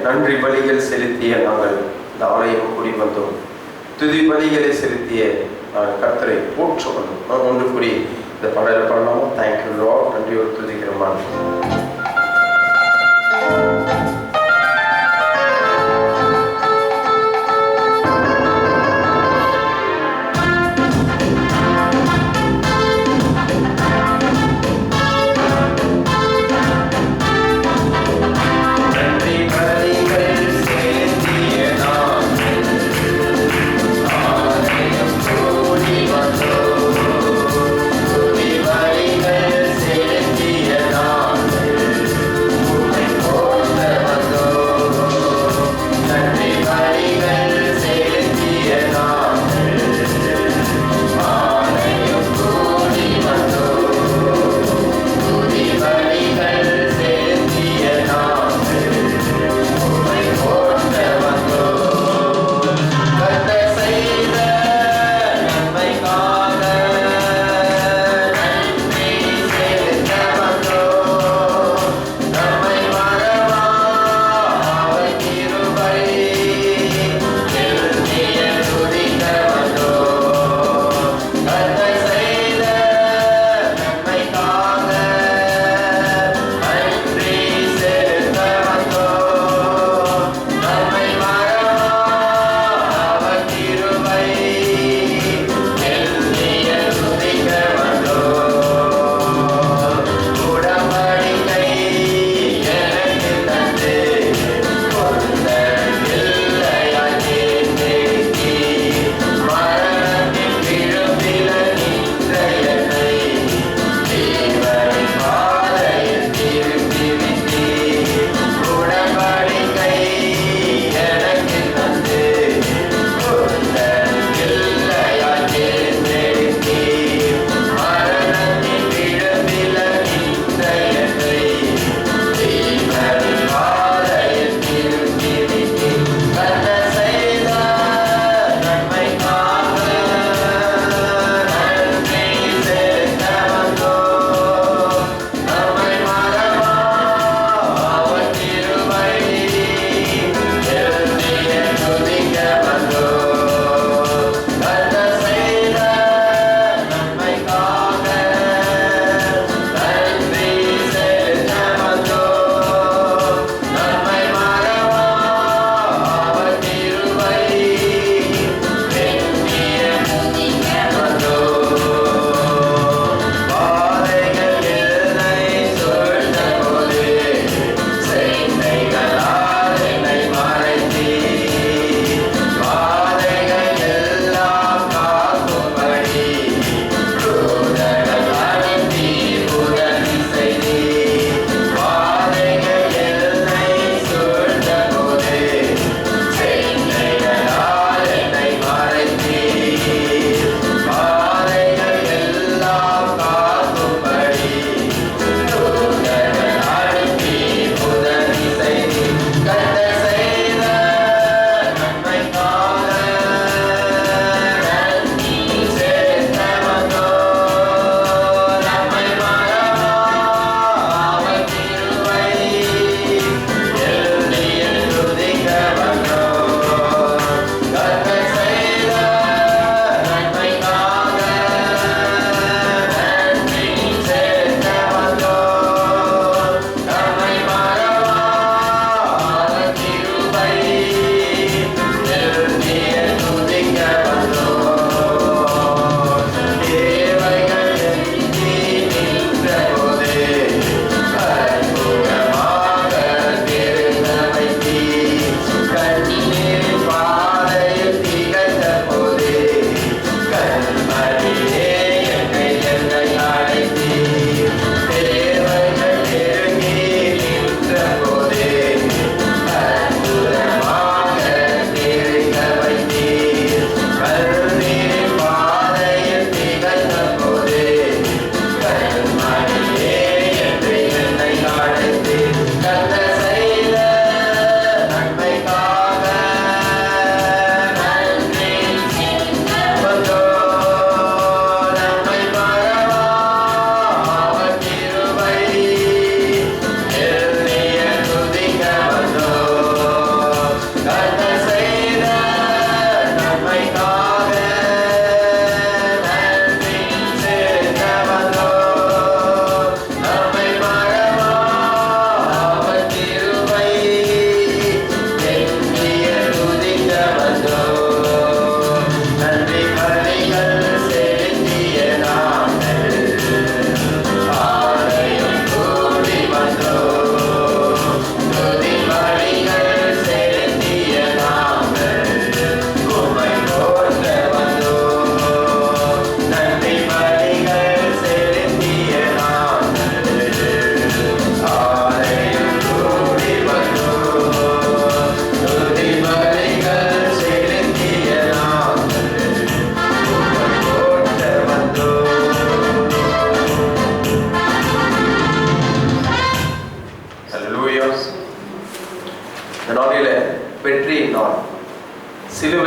நன்றி பலிகள் செலுத்திய நாங்கள் இந்த ஆலயம் கூடி வந்தோம். துதி பலிகளை செலுத்திய நாங்கள் கர்த்தரை போற்றுவோம். ஒன்று கூடி இந்த பாடலை பண்ணலாமா? Thank you Lord. நன்றி ஒரு துதிக்கிறோமா? Never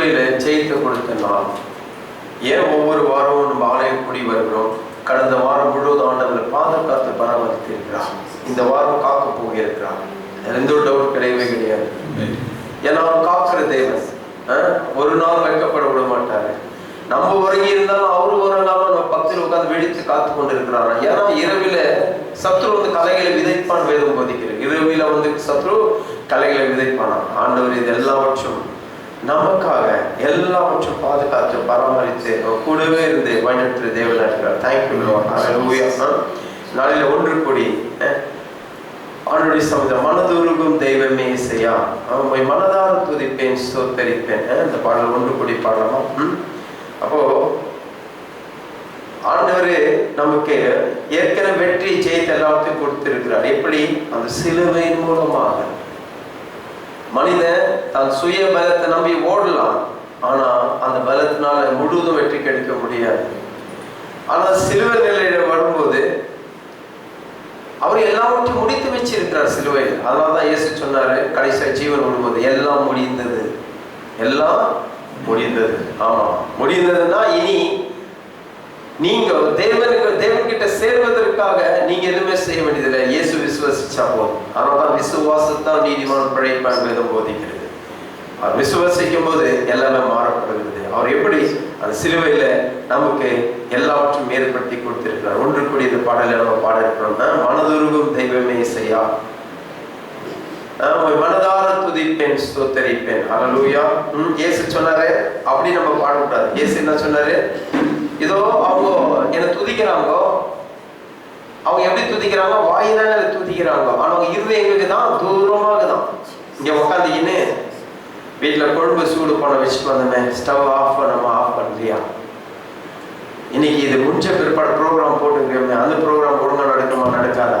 சிலுவையில ஜெயித்து கொடுத்த நாள். ஏன் ஒவ்வொரு வாரமும் நம்ம ஆலயம் கூடி வருகிறோம்? கடந்த வாரம் முழுவதும் ஆண்டவரை பாதுகாத்து பராமரித்து இருக்கிறார். இந்த வாரம் காக்க போகிறார். எந்த ஒரு டவுட் கிடையவே கிடையாது. ஏன்னா அவர் காக்கிற தேவன். ஒரு நாள் வைக்கப்பட விட மாட்டாரு. நம்ம உறங்கி இருந்தாலும் அவரு உறங்காம நம்ம பக்கத்தில் உட்காந்து வெடித்து காத்து கொண்டு இருக்கிறாங்க. ஏன்னா இரவில சத்ரு வந்து கலைகளை விதைப்பான் வேதம் போதிக்கிறது. இரவில வந்து சத்ரு கலைகளை விதைப்பானா. ஆண்டவர் இது எல்லாவற்றும் நமக்காக எல்லாவற்றும் பாதுகாத்து பராமரித்து கூடவே இருந்து வழிநடத்துற தேவனா இருக்கிறார். Thank you Lord. ஹல்லேலூயா. நாளில ஒன்று கூடி ஆண்டவருடைய சமூகத்தில் மனதுருகும் தெய்வமே இசையா உம்மை மனதார துதிப்பேன் ஸ்தோத்தரிப்பேன். இந்த பாடல் ஒன்று கூடி பாடலாமா? அப்போ ஆண்டவர் நமக்கு ஏற்கனவே வெற்றி ஜெயித்து எல்லாத்தையும் கொடுத்திருக்கிறார். எப்படி? அந்த சிலுவையின் மூலமாக. மனிதன் தன் சுய பலத்தை நம்பி ஓடலாம், ஆனா அந்த பலத்தினால முழுவதும் வெற்றி கிடைக்க முடியாது. ஆனா சிலுவை நிலையில வரும்போது அவர் எல்லாவற்றையும் முடித்து வச்சிருக்கிறார் சிலுவையில். அதனாலதான் இயேசு சொன்னாரு, கடைசி ஜீவன் விடும்போது எல்லாம் முடிந்தது, எல்லாம் முடிந்தது. ஆமா, முடிந்ததுன்னா இனி நீங்க தேவன்கிட்ட சேர்வதற்காக நீங்க எதுவுமே செய்ய வேண்டியதில்லை. இயேசு விசுவாசிச்சா போதும். அதனால்தான் விசுவாசத்தான் நீதிமான் பிழைப்பான் வேதம் போதிக்கிறது. அவர் விசுவாசிக்கும் போது எல்லாமே மாறப்படுகிறது. அவர் எப்படி அந்த சிலுவையில நமக்கு எல்லாவற்றையும் ஏற்படுத்தி கொடுத்திருக்கிறார். ஒன்று கூடி இந்த பாடலை நம்ம பாட இருக்கிறோம்னா, மனதுருகும் தெய்வமே இசையா மனதார துதிப்பேன் ஸ்தோத்தரிப்பேன். ஹல்லேலூயா. இயேசு சொன்னாரு, அப்படி நம்ம பாடக்கூடாது. இயேசு என்ன சொன்னாரு? இதோ அவங்க என்ன துதிக்கிறாங்க. அவங்க எப்படி துதிக்கிறாங்க? வாயினால துதிக்கிறாங்க. ஆனா அவங்க இருதயங்களுக்கு தான் தூரமாக தான். இங்க உட்காந்துக்கின்னு வீட்டுல கொழும்பு சூடு பண்ண வச்சுட்டு வந்தோமே, ஸ்டவ் ஆஃப் பண்ணலையா? இன்னைக்கு இது முடிஞ்ச பிற்பாடு ப்ரோக்ராம் போட்டுக்கிறோமே, அந்த ப்ரோக்ராம் ஒழுங்கா நடக்குமா நடக்காதா?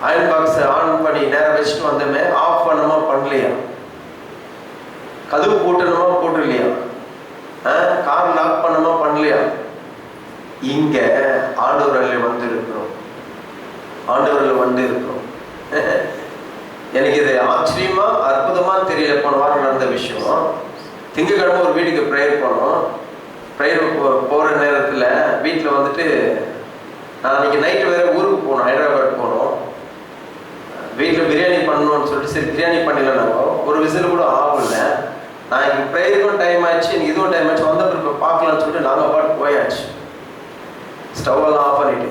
அயன் பாக்ஸ் ஆன் பண்ணி நேரம் வச்சுட்டு வந்தோமே, ஆஃப் பண்ணலையா? கதவு போட்டணுமா போட்டுலையா? கார் லாக் பண்ணலையா? இங்க ஆண்டவரில் வந்து இருக்கிறோம். எனக்கு இது ஆச்சரியமா அற்புதமா தெரியல. போன வாரம் நடந்த விஷயம். திங்கக்கிழமை ஒரு வீட்டுக்கு ப்ரேயர் போனோம். ப்ரேயர் போற நேரத்துல வீட்டுல வந்துட்டு நான் அன்னைக்கு நைட்டு வேற ஊருக்கு போனோம், ஹைதராபாத் போனோம். வீட்டுல பிரியாணி பண்ணணும்னு சொல்லிட்டு சரி பிரியாணி பண்ணிடலாம். நாங்கள் ஒரு விசில் கூட ஆகல. நான் எனக்கு ப்ரேயருக்கும் டைம் ஆயிடுச்சு, எனக்கு இதுவும் டைம் ஆயிடுச்சு. வந்த பிறகு பார்க்கலாம்னு சொல்லிட்டு நாங்கள் பாட்டு போயாச்சு. ஸ்டவ்வெல்லாம் ஆஃப் பண்ணிட்டு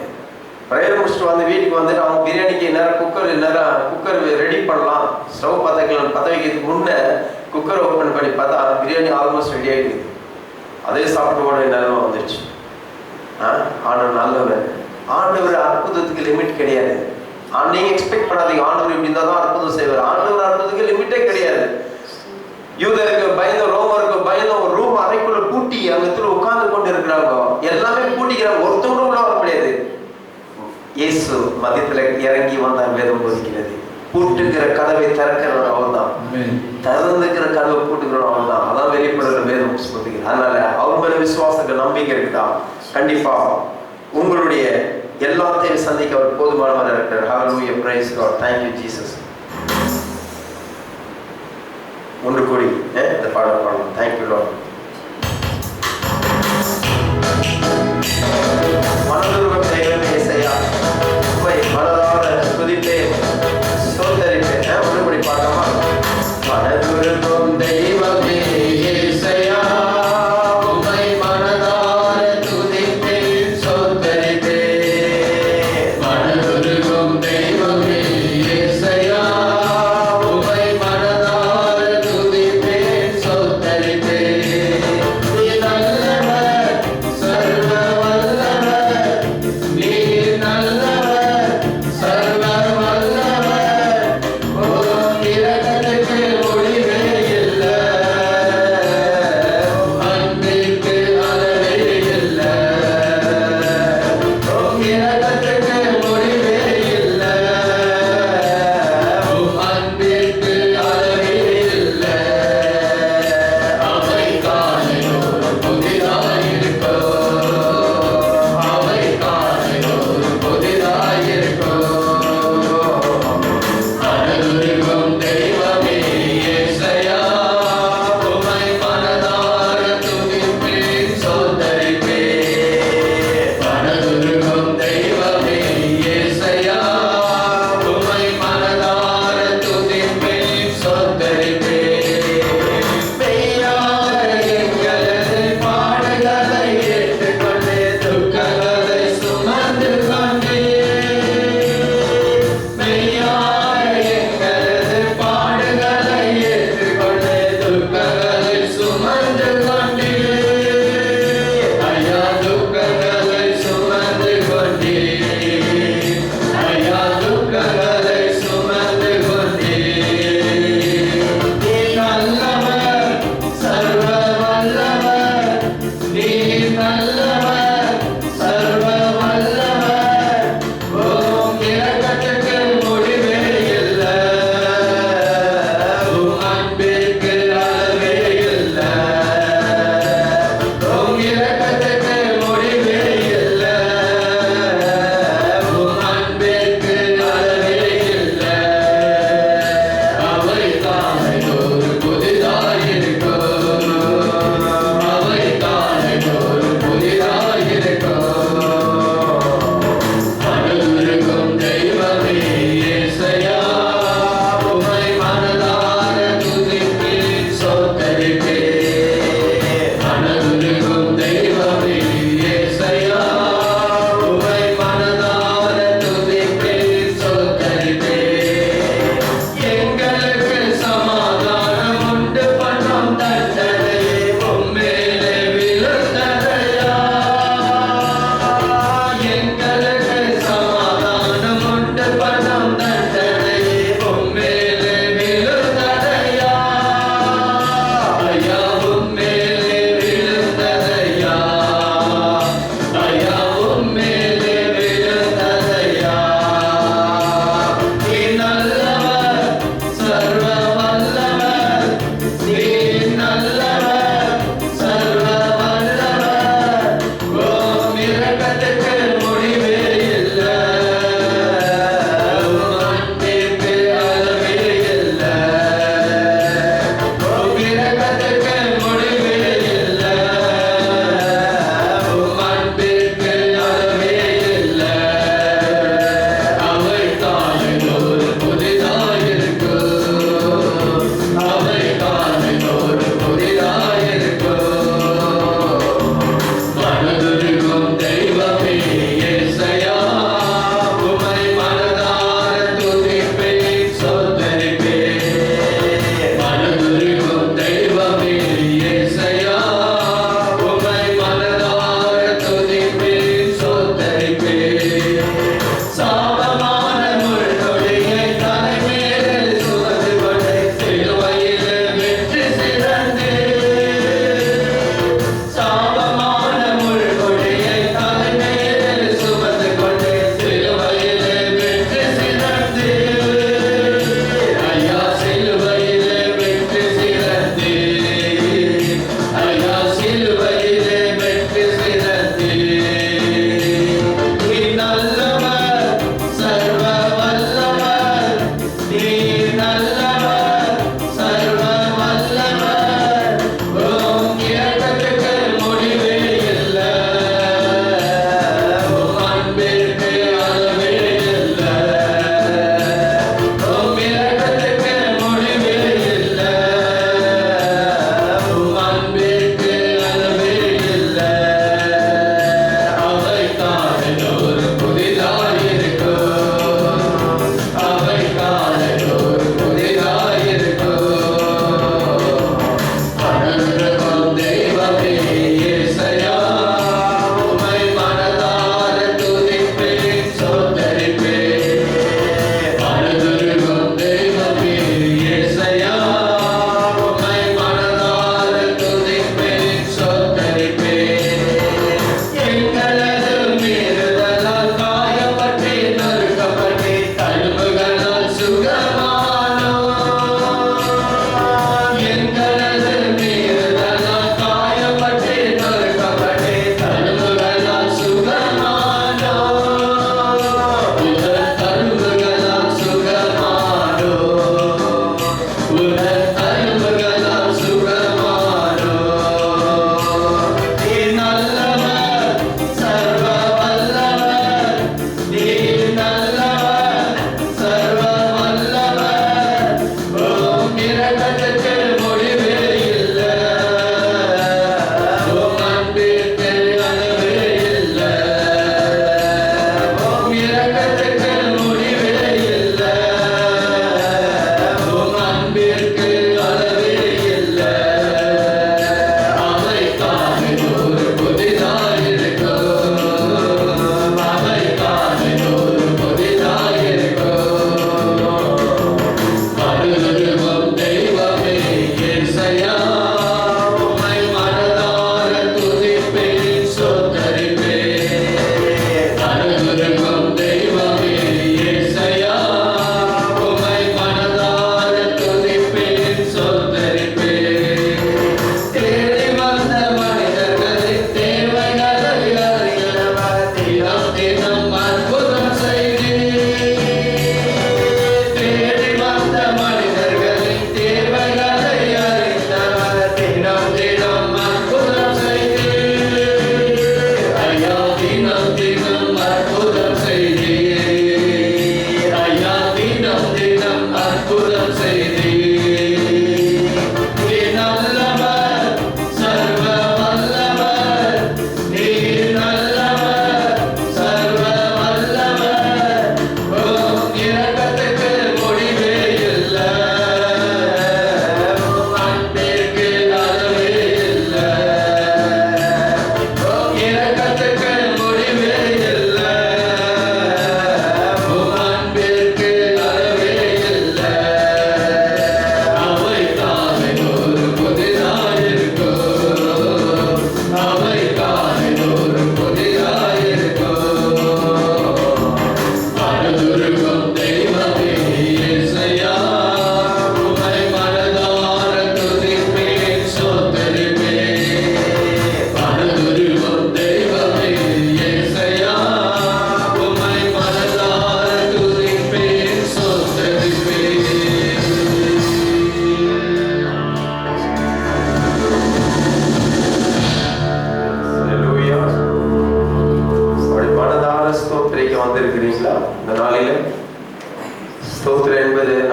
ப்ரேயர் முடிச்சுட்டு வந்து வீட்டுக்கு வந்துட்டு அவங்க பிரியாணிக்கு குக்கர் ரெடி பண்ணலாம், ஸ்டவ் பற்ற வைக்கிறதுக்கு முன்னே குக்கர் ஓப்பன் பண்ணி பார்த்தா பிரியாணி ஆல்மோஸ்ட் ரெடி ஆகிடுது. அதே சாப்பிட்டு ஓட நிலைமை வந்துடுச்சு. ஆண்டவர் நல்லவர். ஆண்டவர் அற்புதத்துக்கு லிமிட் கிடையாது. நீங்க எக்ஸ்பெக்ட் பண்ணாதீங்க ஆண்டவர் இப்படி இருந்தால் தான் அற்புதம் செய்வார். ஆண்டவர் அற்புதத்துக்கு லிமிட்டே கிடையாது. யூதருக்கு பயந்த, ரோமருக்கு பயந்த ஒரு ரூம் அறைக்குள்ள பூட்டி அங்கத்துல உட்கார்ந்து கொண்டு இருக்கிறாங்க. எல்லாமே பூட்டிக்கிறாங்க, ஒருத்தவங்க உள்ள வர முடியாது. இயேசு மதியத்துல இறங்கி வந்தார். வேதம் போதிக்கிறது, பூட்டுக்கிற கதவை திறக்கிறவன் அவன் தான், திறந்துக்கிற கதவை பூட்டுக்கிறவன் அவன் தான். அதான் வெளிப்படுகிற வேதம் போதிக்கிறது. அதனால அவர் மேல விசுவாசத்துக்கு நம்பிக்கை இருக்குதா? கண்டிப்பா உங்களுடைய எல்லாத்தையும் சந்திக்க அவர் போதுமானவர் இருக்கிறார். Hallelujah, praise God, thank you Jesus. ஒன்று கூடி இந்த பாடல் பாடலாம். Thank you Lord. மனதுருகும் தெய்வமே இசையா உம்மை மனதார துதிப்பேன் ஸ்தோத்தரிப்பேன். ஒன்று கூடி பாடலாமா? மனதுருகும் தெய்வமே இசையா உம்மை மனதார துதிப்பேன் ஸ்தோத்தரிப்பேன். மனதுருகும் தெய்வமே இசையா உம்மை மனதார துதிப்பேன் ஸ்தோத்தரிப்பேன்.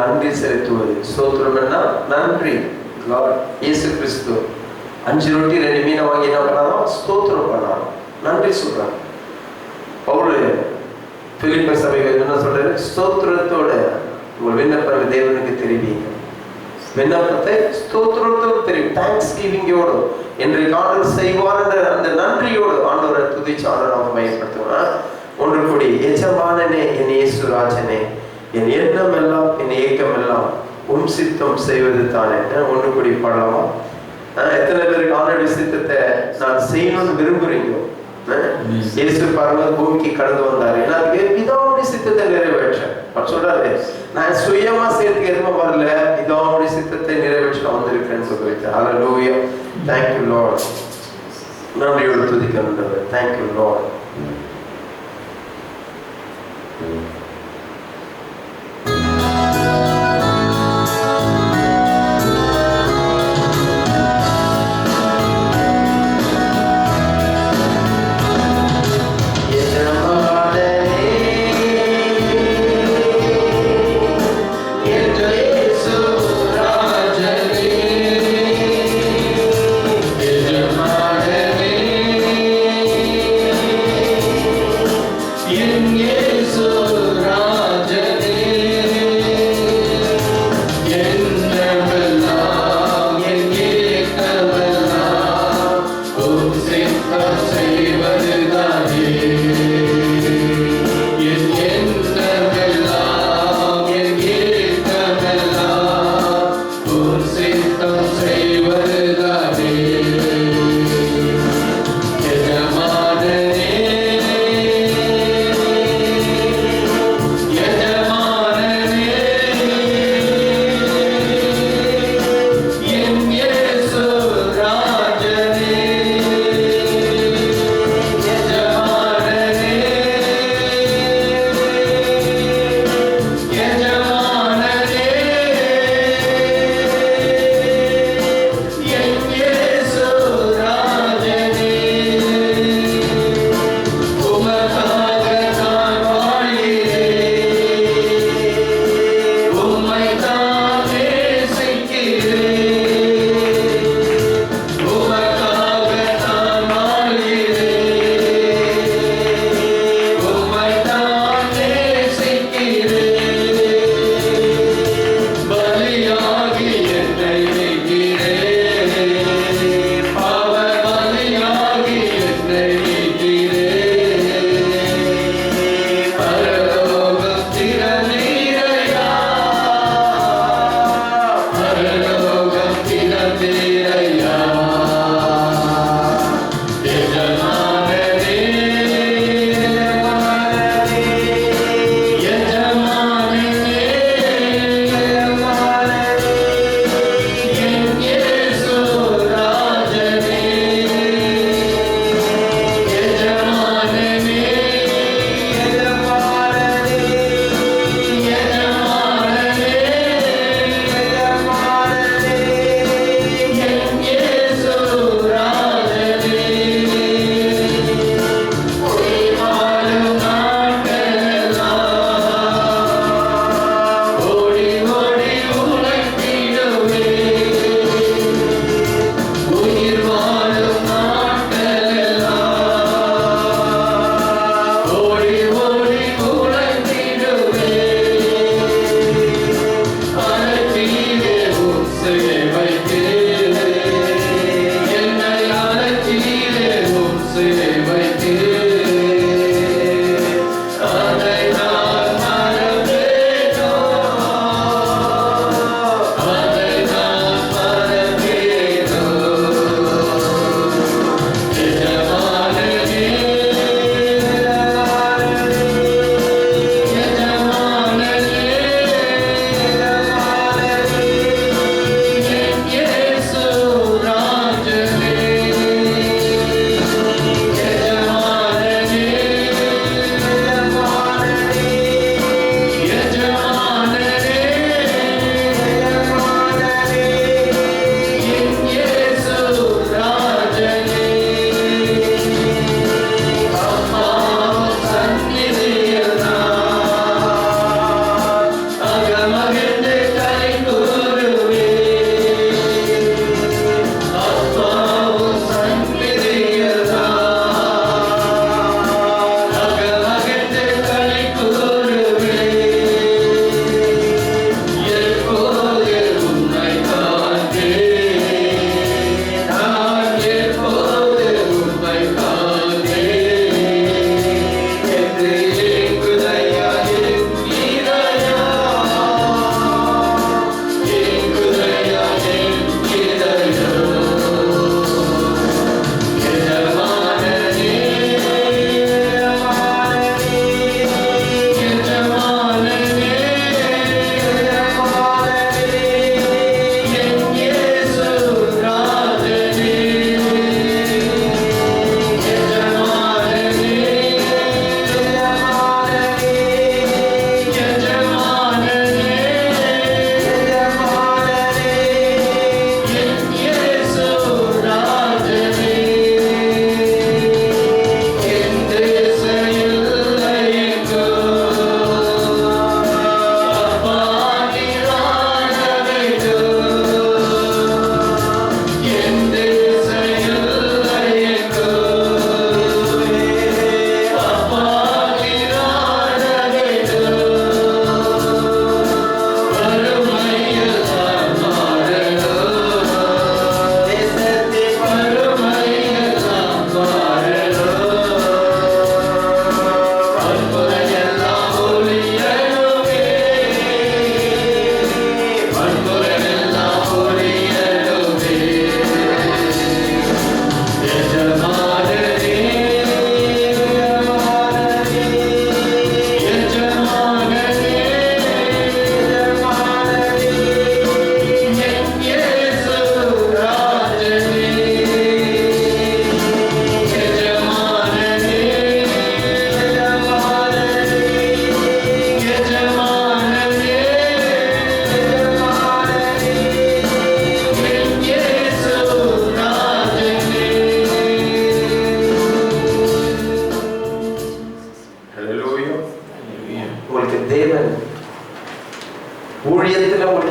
நன்றி செலுத்துவது. ஸ்தோத்திரம் என்ன? நன்றி. இயேசு கிறிஸ்து 5 ரொட்டி 2 மீனை வாங்கி என்ன பண்ணாலும் ஸ்தோத்திரம் பண்ணாலும் நன்றி சொல்றாங்க. பவுல் பிலிப்பர் சபைகள் என்ன சொல்றாரு? ஸ்தோத்திரத்தோட உங்கள் விண்ணப்பங்களை தேவனுக்கு தெரிவிங்க. விண்ணப்பத்தை ஸ்தோத்திரத்தோடு தெரியும். தேங்க்ஸ் கிவிங்கோடு இன்றைக்கு ஆண்டவர் செய்வார் என்ற அந்த நன்றியோடு ஆண்டவரை துதிச்சு ஆண்டவரை பயன்படுத்துவார். ஒன்று கூடி எஜமானனே என் இயேசு ராஜனே, என் எண்ணம் எல்லாம் என் ஏக்கம் எல்லாம் உன் சித்தம் செய்வது தானே. ஒன்று கூடி பாடலாமா? எத்தனை பேருக்கு ஆண்டவருடைய சித்தத்தை நான் செய்யணும்னு விரும்புறீங்க? இயேசு பாருங்க பூமிக்கு கடந்து வந்தாரு. எனக்கு பிதாவுடைய சித்தத்தை நிறைவேற்ற அவர் சொல்றாரு, நான் சுயமா செய்யறதுக்கு எதுவும் வரல, பிதாவுடைய சித்தத்தை நிறைவேற்ற வந்திருக்கேன்னு சொல்லிட்டு. ஹல்லேலூயா. Thank you Lord. நன்றியோடு துதிக்கிறோம். Thank you Lord.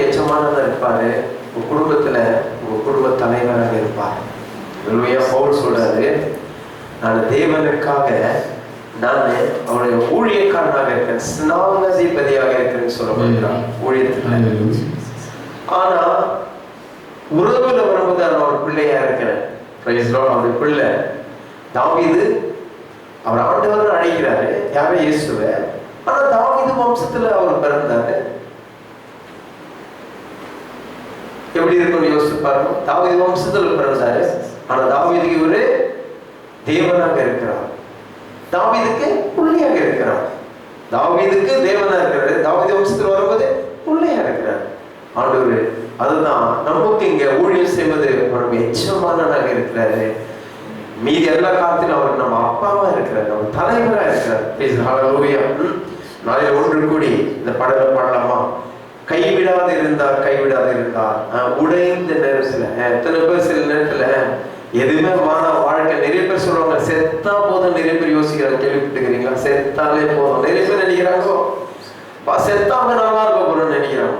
உங்களுக்கு எஜமானதா இருப்பாரு, உங்க குடும்பத்துல உங்க குடும்ப தலைவராக இருப்பார். பவுல் சொல்றாரு, நான் தேவனுக்காக நான் அவருடைய ஊழியக்காரனாக இருக்கேன், ஸ்நானாதிபதியாக இருக்கிறேன்னு சொல்லப்படுகிறான் ஊழியத்துல. ஆனா உறவுல வரும்போது நான் ஒரு பிள்ளையா இருக்கிறேன். அவருடைய பிள்ளை தாவீது, அவர் ஆண்டவர் அழைக்கிறாரு, யாரோ இயேசுவை. ஆனா தாவீது வம்சத்துல அவர் பிறந்தாரு. எப்படி இருக்கும்னு யோசிச்சு பாருங்க. தாவீது வம்சத்துல பிறந்தாரு, ஆனா தாவீதுக்கு இவரு தேவனாக இருக்கிறார், தாவீதுக்கு பிள்ளையாக இருக்கிறார். தாவீதுக்கு தேவனா இருக்கிறாரு, தாவீது வம்சத்துல வரும்போது பிள்ளையா இருக்கிறார் ஆண்டவர். அதுதான் நமக்கு இங்க ஊழியம் செய்வது ஒரு எச்சமானதாக இருக்கிறாரு. மீதி எல்லா காலத்திலும் அவர் நம்ம அப்பாவா இருக்கிறார், நம்ம தலைவரா இருக்கிறார். நாளையில ஒன்று கூடி இந்த பாடல பாடலாமா? கைவிடாது இருந்தார், கைவிடாது இருந்தார். உடைந்த நேரத்துல எத்தனை பேர் சில நேரத்துல எதுவுமே வாழ்க்கை, நிறைய பேர் சொல்லுவாங்க செத்தா போதும். நிறைய பேர் யோசிக்கிறாங்க, கேள்விப்பட்டுக்கிறீங்களா? செத்தாலே போதும். நிறைய பேர் நினைக்கிறாங்க செத்தாங்க நல்லா இருக்க போறோம்னு நினைக்கிறாங்க.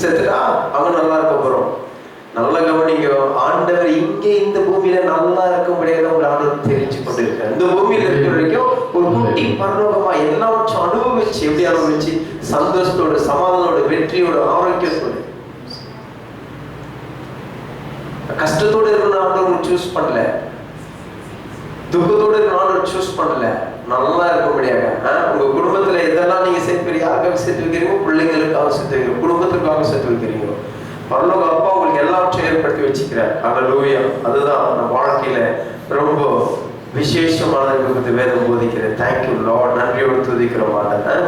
செத்துட்டா அவங்க நல்லா இருக்க போறோம். நல்ல கவனிங்க, ஆண்டவர் இங்கே இந்த பூமியில நல்லா இருக்கும்படியாக ஒரு ஆண்டவர் தெரிஞ்சு கொண்டு இருக்காரு. இந்த பூமியில இருக்கிற வரைக்கும் ஒரு குட்டி பரலோகமா எல்லாவற்றும் அனுபவிச்சு, எப்படி அனுபவிச்சு? சந்தோஷத்தோட, சமாதானோட, வெற்றியோட, ஆரோக்கியத்தோட. கஷ்டத்தோடு இருக்கணும் ஆண்டவர் சூஸ் பண்ணல, துக்கத்தோடு இருக்கணும் ஆண்டவர் சூஸ் பண்ணல. நல்லா இருக்கும்படியாக உங்க குடும்பத்துல எதெல்லாம் நீங்க சேர்த்து யாருக்காக சேர்த்து வைக்கிறீங்க? பிள்ளைங்களுக்காக சேர்த்து வைக்கிறீங்க, குடும்பத்துக்காக சேர்த்து வைக்கிறீங்க. பரலோக அப்பா உங்களுக்கு எல்லாவற்றையும் ஏற்படுத்தி வச்சுக்கிறார். ஹல்லேலூயா. அதுதான் நம்ம வாழ்க்கையில ரொம்ப விசேஷமான வேதம் போதிக்கிறது. தேங்க்யூ லார்ட், நன்றியோடு துதிக்கிறோம்.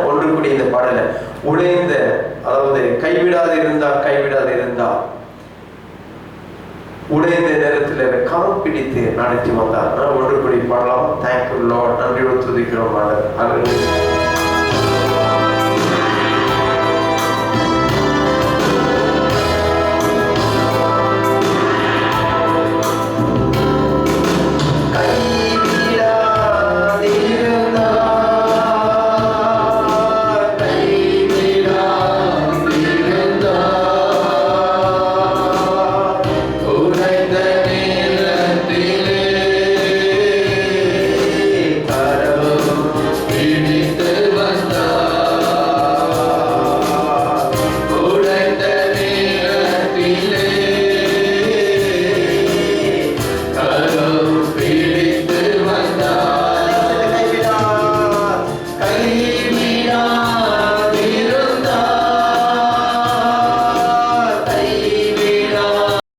ஒன்று கூடி இந்த பாடல உடைந்த, அதாவது கைவிடாது இருந்தா, கைவிடாது இருந்தா, உடைந்த நேரத்தில் கரம் பிடித்து நடத்தி வந்தார். ஒன்று கூடி பாடலாம். தேங்க்யூ லார்ட், நன்றியோடு துதிக்கிறோம்.